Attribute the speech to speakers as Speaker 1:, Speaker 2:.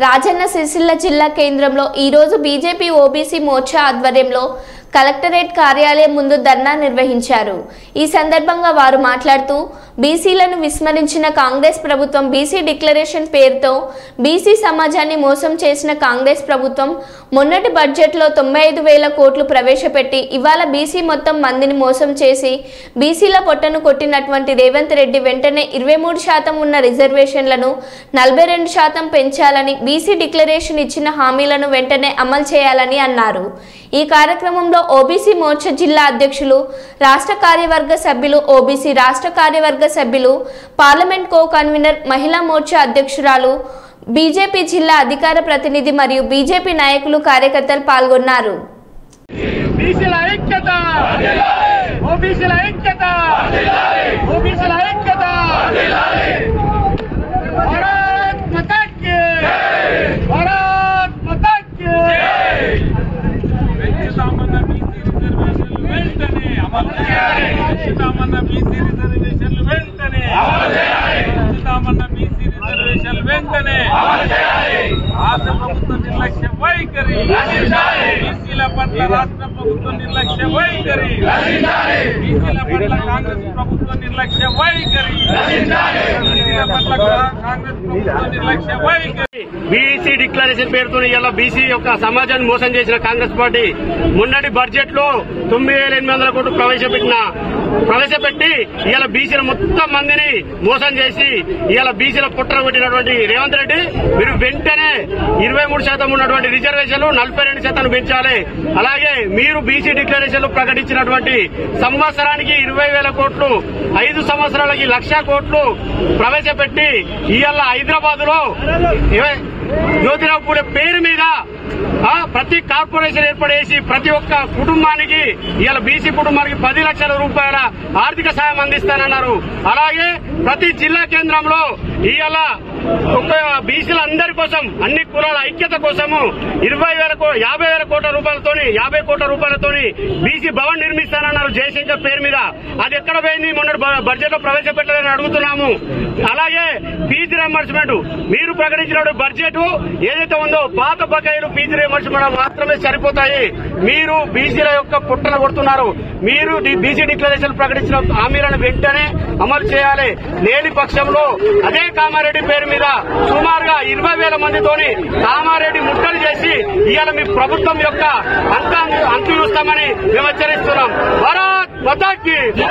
Speaker 1: రాజన్న సిరిసిల్ల జిల్లా కేంద్రంలో ఈ రోజు బీజేపీ ఓబీసీ మోర్చా ఆధ్వర్యంలో కలెక్టరేట్ కార్యాలయం ముందు ధర్నా నిర్వహించారు। ఈ సందర్భంగా వారు మాట్లాడుతూ బీసీలను విస్మరించిన కాంగ్రెస్ ప్రభుత్వం బీసీ డిక్లరేషన్ పేరుతో బీసీ సమాజాన్ని మోసం చేసిన కాంగ్రెస్ ప్రభుత్వం మొన్నటి బడ్జెట్లో 95,000 కోట్లు ప్రవేశపెట్టి ఇవాళ బీసీ మొత్తం మందిని మోసం చేసి బీసీల పొట్టను కొట్టినటువంటి రేవంత్ రెడ్డి వెంటనే 23% ఉన్న రిజర్వేషన్లను 42% పెంచాలని బీసీ డిక్లరేషన్ ఇచ్చిన హామీలను వెంటనే అమలు చేయాలని అన్నారు। ఈ కార్యక్రమంలో ఓబీసీ మోర్చా జిల్లా అధ్యక్షులు, రాష్ట్ర కార్యవర్గ సభ్యులు, ఓబీసీ రాష్ట్ర కార్యవర్గ సభ్యులు, పార్లమెంట్ కో కన్వీనర్, మహిళా మోర్చా అధ్యక్షురాలు, బీజేపీ జిల్లా అధికార ప్రతినిధి మరియు బీజేపీ నాయకులు, కార్యకర్తలు పాల్గొన్నారు।
Speaker 2: రాష్ట్ర ప్రభుత్వ నిర్లక్ష్య వైఖరి, బీసీల పట్ల రాష్ట్ర ప్రభుత్వ నిర్లక్ష్య వైఖరి, బీసీల పట్ల కాంగ్రెస్ ప్రభుత్వ నిర్లక్ష్య వైఖరి, బీసీల పట్ల కాంగ్రెస్ ప్రభుత్వ నిర్లక్ష్య వైఖరి।
Speaker 3: బీసీ డిక్లరేషన్ పేరుతో ఇలా బీసీ యొక్క సమాజాన్ని మోసం చేసిన కాంగ్రెస్ పార్టీ మొన్నటి బడ్జెట్ లో 9,800 కోట్లు ప్రవేశపెట్టి ఇలా బీసీల మొత్తం మందిని మోసం చేసి ఇలా బీసీల పుట్టన కొట్టినటువంటి రేవంత్ రెడ్డి మీరు వెంటనే 23% ఉన్నటువంటి రిజర్వేషన్లు 42% పెంచాలి। అలాగే మీరు బీసీ డిక్లరేషన్ లో ప్రకటించినటువంటి సంవత్సరానికి 20,000 కోట్లు, 5 సంవత్సరాలకి 1,00,000 కోట్లు ప్రవేశపెట్టి ఇవాళ హైదరాబాద్ లో జ్యోతిరావు పూలే పేరు మీద ప్రతి కార్పొరేషన్ ఏర్పడేసి ప్రతి ఒక్క కుటుంబానికి ఇవాళ బీసీ కుటుంబానికి 10 లక్షల రూపాయల ఆర్థిక సాయం అందిస్తానన్నారు। అలాగే ప్రతి జిల్లా కేంద్రంలో ఇవాళ బీసీలందరి కోసం అన్ని కులాల ఐక్యత కోసము 50,000 కోట్ల రూపాయలతోని 50 కోట్ల రూపాయలతోని బీసీ భవన్ నిర్మిస్తానన్నారు జయశంకర్ పేరు మీద। అది ఎక్కడ పోయింది? మొన్న బడ్జెట్ లో ప్రవేశపెట్టాలని అడుగుతున్నాము। అలాగే ఫీజు రియంబర్స్మెంట్ మీరు ప్రకటించిన బడ్జెట్ ఏదైతే ఉందో పాత బకాయిలు ఫీజు రియంబర్స్మెంట్ మాత్రమే సరిపోతాయి। మీరు బీసీల యొక్క పుట్టన కొడుతున్నారు। మీరు బీసీ డిక్లరేషన్ ప్రకటించిన హామీలను వెంటనే అమలు చేయాలి। లేని పక్షంలో అదే కామారెడ్డి పేరు మీద సుమారుగా 20,000 మందితోని కామారెడ్డి ముట్టడి చేసి ఇవాళ మీ ప్రభుత్వం యొక్క అంతు చూస్తామని మేము హెచ్చరిస్తున్నాం। భారత్ మాతా కీ జై।